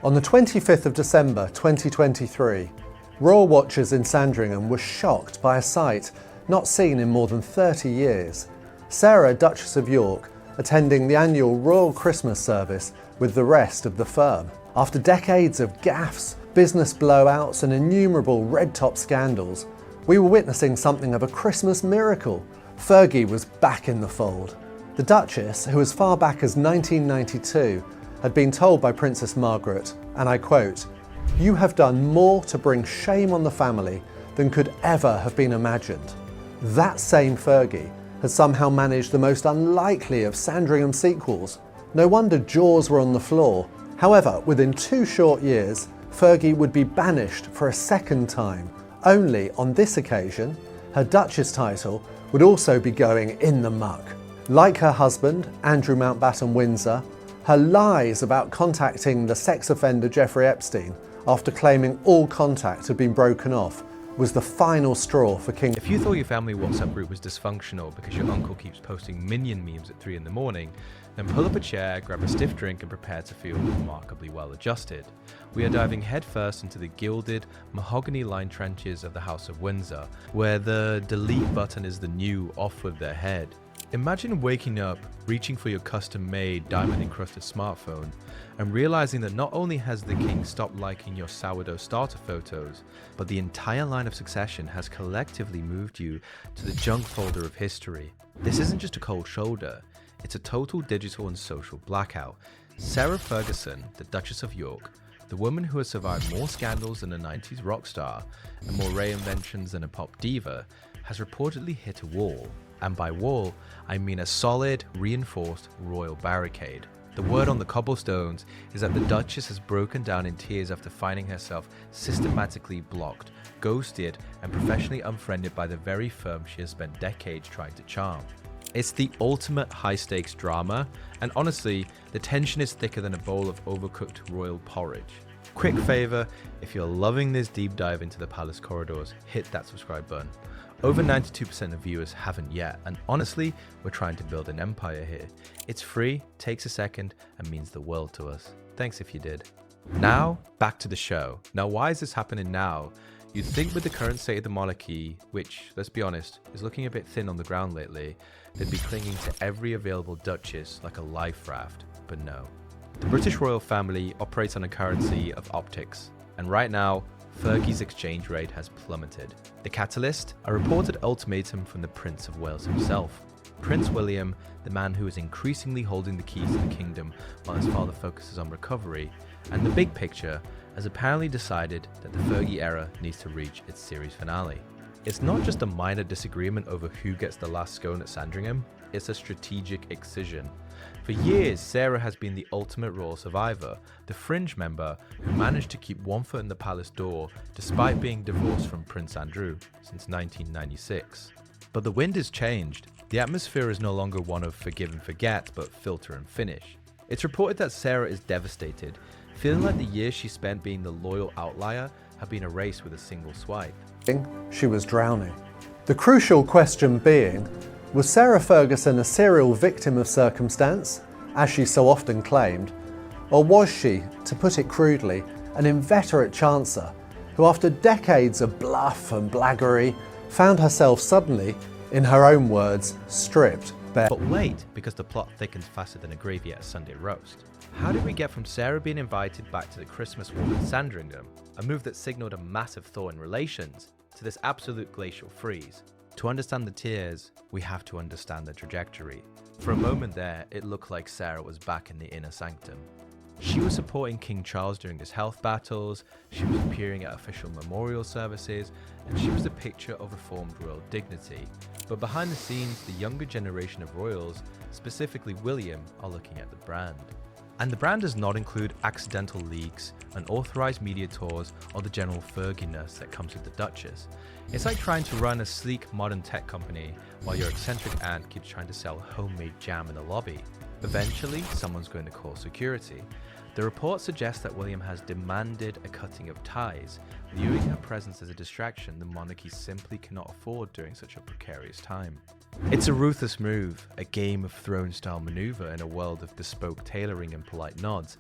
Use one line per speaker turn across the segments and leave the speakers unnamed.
On the 25th of December 2023, royal watchers in Sandringham were shocked by a sight not seen in more than 30 years. Sarah, Duchess of York, attending the annual Royal Christmas service with the rest of the firm. After decades of gaffes, business blowouts and innumerable red-top scandals, we were witnessing something of a Christmas miracle. Fergie was back in the fold. The Duchess, who as far back as 1992 had been told by Princess Margaret, and I quote, "You have done more to bring shame on the family than could ever have been imagined." That same Fergie has somehow managed the most unlikely of Sandringham sequels. No wonder jaws were on the floor. However, within 2 short years, Fergie would be banished for a second time. Only on this occasion, her Duchess title would also be going in the muck. Like her husband, Andrew Mountbatten Windsor, her lies about contacting the sex offender Jeffrey Epstein after claiming all contact had been broken off was the final straw for King.
If you thought your family WhatsApp group was dysfunctional because your uncle keeps posting minion memes at 3 in the morning, then pull up a chair, grab a stiff drink and prepare to feel remarkably well adjusted. We are diving headfirst into the gilded, mahogany-lined trenches of the House of Windsor, where the delete button is the new off with their head. Imagine waking up, reaching for your custom-made, diamond-encrusted smartphone, and realizing that not only has the king stopped liking your sourdough starter photos, but the entire line of succession has collectively moved you to the junk folder of history. This isn't just a cold shoulder, it's a total digital and social blackout. Sarah Ferguson, the Duchess of York, the woman who has survived more scandals than a 90s rock star and more reinventions than a pop diva, has reportedly hit a wall. And by wall, I mean a solid, reinforced royal barricade. The word on the cobblestones is that the Duchess has broken down in tears after finding herself systematically blocked, ghosted, and professionally unfriended by the very firm she has spent decades trying to charm. It's the ultimate high-stakes drama, and honestly, the tension is thicker than a bowl of overcooked royal porridge. Quick favor, if you're loving this deep dive into the palace corridors, hit that subscribe button. Over 92% of viewers haven't yet, and honestly, we're trying to build an empire here. It's free, takes a second, and means the world to us. Thanks if you did. Now, back to the show. Now, why is this happening now? You'd think with the current state of the monarchy, which, let's be honest, is looking a bit thin on the ground lately, they'd be clinging to every available duchess like a life raft, but no. The British royal family operates on a currency of optics, and right now, Fergie's exchange rate has plummeted. The catalyst? A reported ultimatum from the Prince of Wales himself. Prince William, the man who is increasingly holding the keys to the kingdom while his father focuses on recovery, and the big picture, has apparently decided that the Fergie era needs to reach its series finale. It's not just a minor disagreement over who gets the last scone at Sandringham, it's a strategic excision. For years, Sarah has been the ultimate royal survivor, the fringe member who managed to keep one foot in the palace door despite being divorced from Prince Andrew since 1996. But the wind has changed. The atmosphere is no longer one of forgive and forget, but filter and finish. It's reported that Sarah is devastated, feeling like the years she spent being the loyal outlier have been erased with a single swipe.
She was drowning. The crucial question being, was Sarah Ferguson a serial victim of circumstance, as she so often claimed, or was she, to put it crudely, an inveterate chancer who after decades of bluff and blaggery found herself suddenly, in her own words, stripped bare?
But wait, because the plot thickens faster than a gravy at a Sunday roast. How did we get from Sarah being invited back to the Christmas walk in Sandringham, a move that signaled a massive thaw in relations, to this absolute glacial freeze? To understand the tears, we have to understand the trajectory. For a moment there, it looked like Sarah was back in the inner sanctum. She was supporting King Charles during his health battles, she was appearing at official memorial services, and she was the picture of reformed royal dignity. But behind the scenes, the younger generation of royals, specifically William, are looking at the brand. And the brand does not include accidental leaks, unauthorized media tours, or the general Fergie-ness that comes with the Duchess. It's like trying to run a sleek modern tech company while your eccentric aunt keeps trying to sell homemade jam in the lobby. Eventually, someone's going to call security. The report suggests that William has demanded a cutting of ties, viewing her presence as a distraction the monarchy simply cannot afford during such a precarious time. It's a ruthless move, a Game of Thrones style maneuver in a world of bespoke tailoring and polite nods.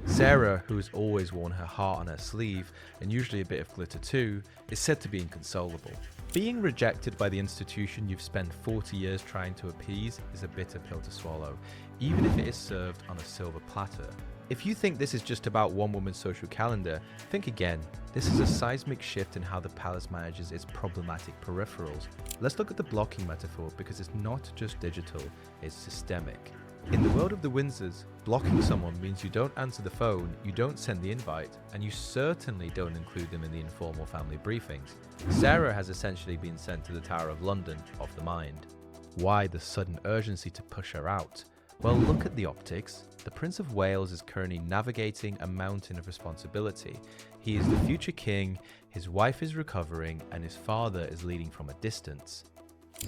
Sarah, who has always worn her heart on her sleeve, and usually a bit of glitter too, is said to be inconsolable. Being rejected by the institution you've spent 40 years trying to appease is a bitter pill to swallow, even if it is served on a silver platter. If you think this is just about one woman's social calendar, think again. This is a seismic shift in how the palace manages its problematic peripherals. Let's look at the blocking metaphor, because it's not just digital, it's systemic. In the world of the Windsors, blocking someone means you don't answer the phone, you don't send the invite, and you certainly don't include them in the informal family briefings. Sarah has essentially been sent to the Tower of London off the mind. Why the sudden urgency to push her out? Well, look at the optics. The Prince of Wales is currently navigating a mountain of responsibility. He is the future king, his wife is recovering, and his father is leading from a distance.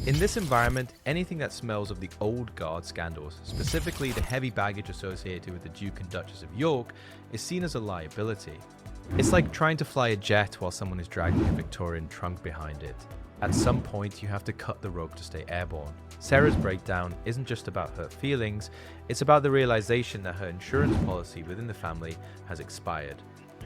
In this environment, anything that smells of the old guard scandals, specifically the heavy baggage associated with the Duke and Duchess of York, is seen as a liability. It's like trying to fly a jet while someone is dragging a Victorian trunk behind it. At some point, you have to cut the rope to stay airborne. Sarah's breakdown isn't just about hurt feelings, it's about the realization that her insurance policy within the family has expired.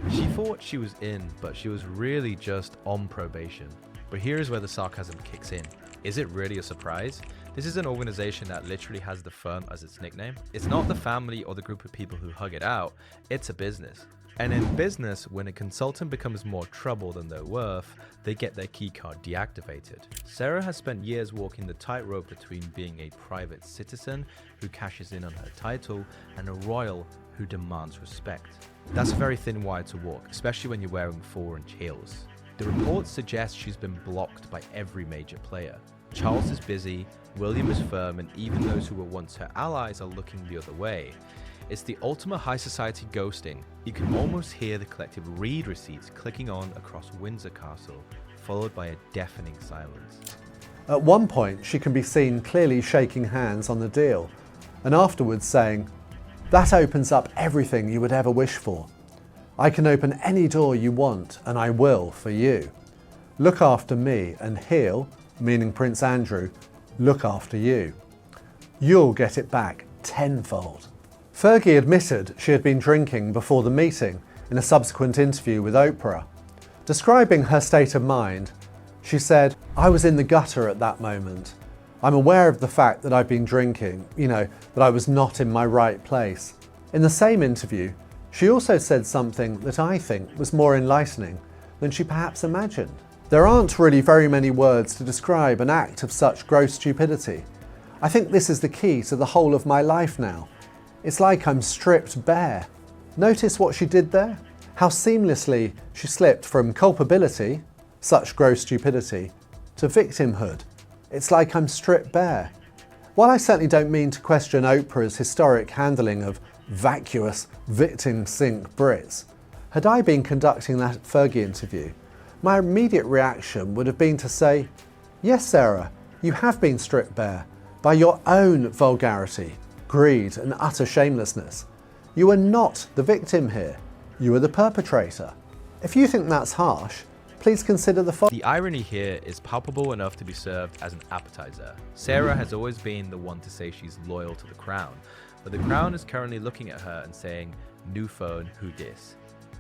She thought she was in, but she was really just on probation. But here is where the sarcasm kicks in. Is it really a surprise? This is an organization that literally has the firm as its nickname. It's not the family or the group of people who hug it out, it's a business. And in business, when a consultant becomes more trouble than they're worth, they get their keycard deactivated. Sarah has spent years walking the tightrope between being a private citizen who cashes in on her title and a royal who demands respect. That's a very thin wire to walk, especially when you're wearing 4-inch heels. The reports suggest she's been blocked by every major player. Charles is busy, William is firm, and even those who were once her allies are looking the other way. It's the ultimate high society ghosting. You can almost hear the collective read receipts clicking on across Windsor Castle, followed by a deafening silence.
At one point, she can be seen clearly shaking hands on the deal, and afterwards saying, "That opens up everything you would ever wish for. I can open any door you want, and I will for you. Look after me, and he'll," meaning Prince Andrew, "look after you. You'll get it back tenfold." Fergie admitted she had been drinking before the meeting in a subsequent interview with Oprah. Describing her state of mind, she said, "I was in the gutter at that moment. I'm aware of the fact that I've been drinking, that I was not in my right place." In the same interview, she also said something that I think was more enlightening than she perhaps imagined. There aren't really very many words to describe an act of such gross stupidity. I think this is the key to the whole of my life now. It's like I'm stripped bare. Notice what she did there? How seamlessly she slipped from culpability, such gross stupidity, to victimhood. It's like I'm stripped bare. While I certainly don't mean to question Oprah's historic handling of vacuous, victim-sink Brits, had I been conducting that Fergie interview, my immediate reaction would have been to say, "Yes, Sarah, you have been stripped bare by your own vulgarity, greed and utter shamelessness. You are not the victim here. You are the perpetrator." If you think that's harsh, please consider the following.
The irony here is palpable enough to be served as an appetizer. Sarah has always been the one to say she's loyal to the crown, but the crown is currently looking at her and saying, "New phone, who dis?"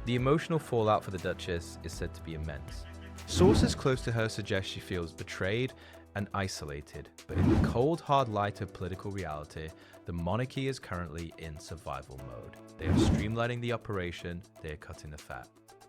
The emotional fallout for the Duchess is said to be immense. Sources close to her suggest she feels betrayed and isolated, but in the cold, hard light of political reality, the monarchy is currently in survival mode. They are streamlining the operation, they are cutting the fat.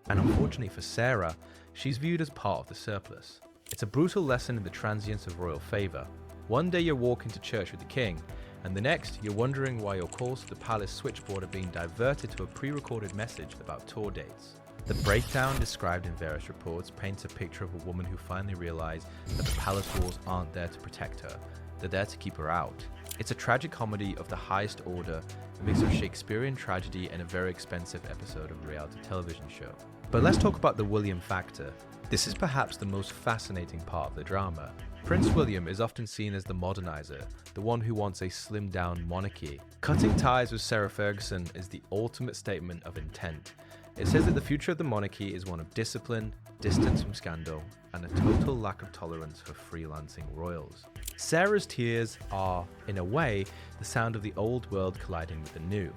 And unfortunately for Sarah, she's viewed as part of the surplus. It's a brutal lesson in the transience of royal favour. One day you're walking to church with the king, and the next you're wondering why your calls to the palace switchboard are being diverted to a pre-recorded message about tour dates. The breakdown described in various reports paints a picture of a woman who finally realized that the palace walls aren't there to protect her, they're there to keep her out. It's a tragic comedy of the highest order, a mix of Shakespearean tragedy and a very expensive episode of a reality television show. But let's talk about the William factor. This is perhaps the most fascinating part of the drama. Prince William is often seen as the modernizer, the one who wants a slimmed-down monarchy. Cutting ties with Sarah Ferguson is the ultimate statement of intent. It says that the future of the monarchy is one of discipline, distance from scandal, and a total lack of tolerance for freelancing royals. Sarah's tears are, in a way, the sound of the old world colliding with the new.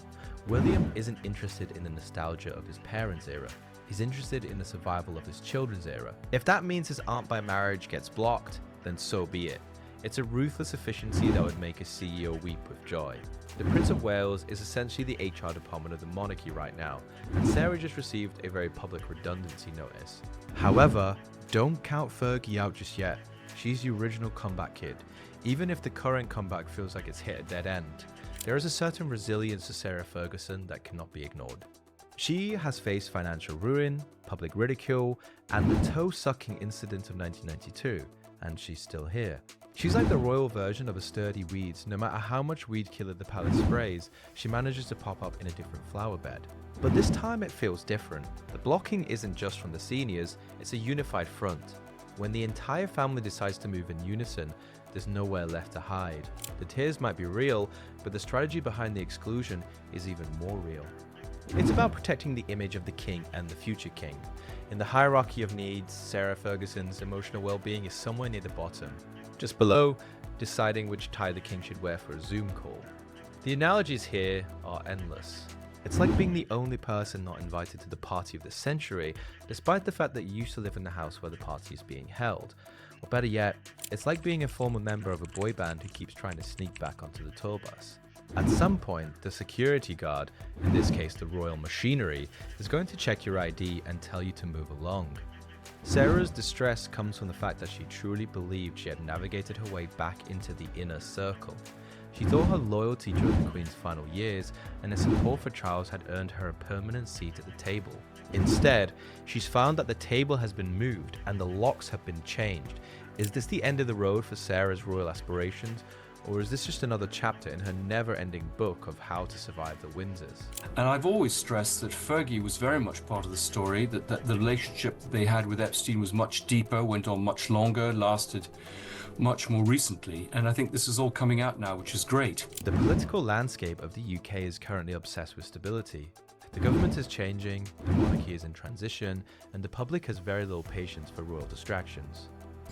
William isn't interested in the nostalgia of his parents' era. He's interested in the survival of his children's era. If that means his aunt by marriage gets blocked, then so be it. It's a ruthless efficiency that would make a CEO weep with joy. The Prince of Wales is essentially the HR department of the monarchy right now, and Sarah just received a very public redundancy notice. However, don't count Fergie out just yet. She's the original comeback kid. Even if the current comeback feels like it's hit a dead end, there is a certain resilience to Sarah Ferguson that cannot be ignored. She has faced financial ruin, public ridicule, and the toe-sucking incident of 1992, and she's still here. She's like the royal version of a sturdy weed. No matter how much weed killer the palace sprays, she manages to pop up in a different flower bed. But this time it feels different. The blocking isn't just from the seniors, it's a unified front. When the entire family decides to move in unison, there's nowhere left to hide. The tears might be real, but the strategy behind the exclusion is even more real. It's about protecting the image of the king and the future king. In the hierarchy of needs, Sarah Ferguson's emotional well-being is somewhere near the bottom. Just below, deciding which tie the king should wear for a Zoom call. The analogies here are endless. It's like being the only person not invited to the party of the century, despite the fact that you used to live in the house where the party is being held. Or better yet, it's like being a former member of a boy band who keeps trying to sneak back onto the tour bus. At some point, the security guard, in this case the royal machinery, is going to check your ID and tell you to move along. Sarah's distress comes from the fact that she truly believed she had navigated her way back into the inner circle. She thought her loyalty during the Queen's final years and her support for Charles had earned her a permanent seat at the table. Instead, she's found that the table has been moved and the locks have been changed. Is this the end of the road for Sarah's royal aspirations? Or is this just another chapter in her never-ending book of how to survive the Windsors?
And I've always stressed that Fergie was very much part of the story, that the relationship that they had with Epstein was much deeper, went on much longer, lasted much more recently. And I think this is all coming out now, which is great.
The political landscape of the UK is currently obsessed with stability. The government is changing, the monarchy is in transition, and the public has very little patience for royal distractions.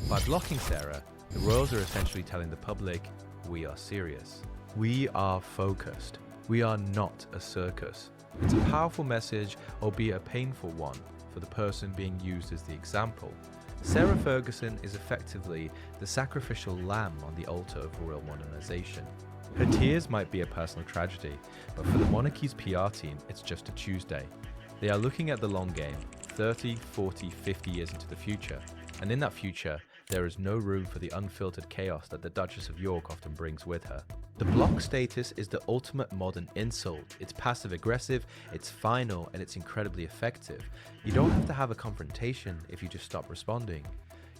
By blocking Sarah, the royals are essentially telling the public, we are serious. We are focused. We are not a circus. It's a powerful message, albeit a painful one, for the person being used as the example. Sarah Ferguson is effectively the sacrificial lamb on the altar of royal modernization. Her tears might be a personal tragedy, but for the monarchy's PR team, it's just a Tuesday. They are looking at the long game, 30, 40, 50 years into the future, and in that future, there is no room for the unfiltered chaos that the Duchess of York often brings with her. The block status is the ultimate modern insult. It's passive-aggressive, it's final, and it's incredibly effective. You don't have to have a confrontation if you just stop responding.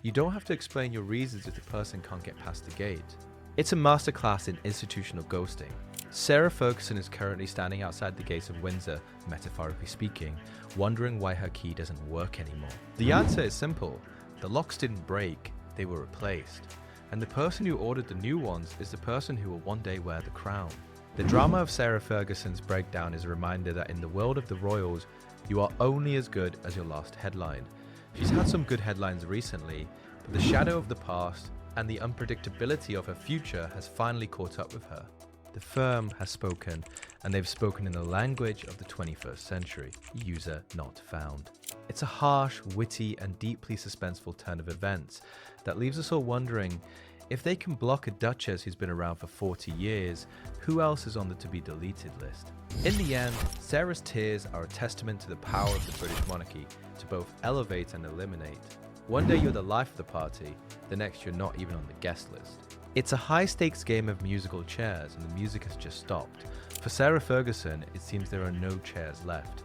You don't have to explain your reasons if the person can't get past the gate. It's a masterclass in institutional ghosting. Sarah Ferguson is currently standing outside the gates of Windsor, metaphorically speaking, wondering why her key doesn't work anymore. The answer is simple. The locks didn't break, they were replaced. And the person who ordered the new ones is the person who will one day wear the crown. The drama of Sarah Ferguson's breakdown is a reminder that in the world of the royals, you are only as good as your last headline. She's had some good headlines recently, but the shadow of the past and the unpredictability of her future has finally caught up with her. The firm has spoken, and they've spoken in the language of the 21st century, user not found. It's a harsh, witty, and deeply suspenseful turn of events that leaves us all wondering, if they can block a duchess who's been around for 40 years, who else is on the to-be-deleted list? In the end, Sarah's tears are a testament to the power of the British monarchy to both elevate and eliminate. One day you're the life of the party, the next you're not even on the guest list. It's a high-stakes game of musical chairs, and the music has just stopped. For Sarah Ferguson, it seems there are no chairs left.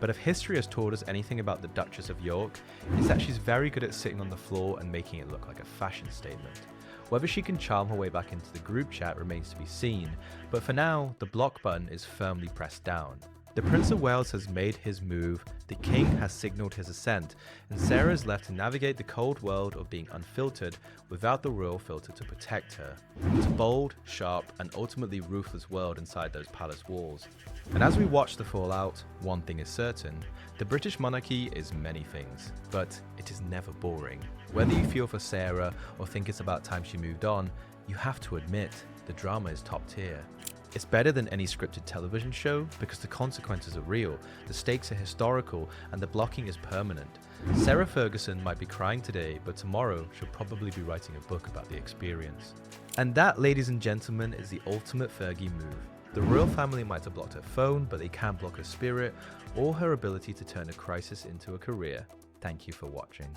But if history has taught us anything about the Duchess of York, it's that she's very good at sitting on the floor and making it look like a fashion statement. Whether she can charm her way back into the group chat remains to be seen, but for now, the block button is firmly pressed down. The Prince of Wales has made his move, the King has signalled his ascent, and Sarah is left to navigate the cold world of being unfiltered without the royal filter to protect her. It's a bold, sharp, and ultimately ruthless world inside those palace walls. And as we watch the fallout, one thing is certain, the British monarchy is many things, but it is never boring. Whether you feel for Sarah or think it's about time she moved on, you have to admit, the drama is top tier. It's better than any scripted television show because the consequences are real, the stakes are historical, and the blocking is permanent. Sarah Ferguson might be crying today, but tomorrow she'll probably be writing a book about the experience. And that, ladies and gentlemen, is the ultimate Fergie move. The royal family might have blocked her phone, but they can't block her spirit or her ability to turn a crisis into a career. Thank you for watching.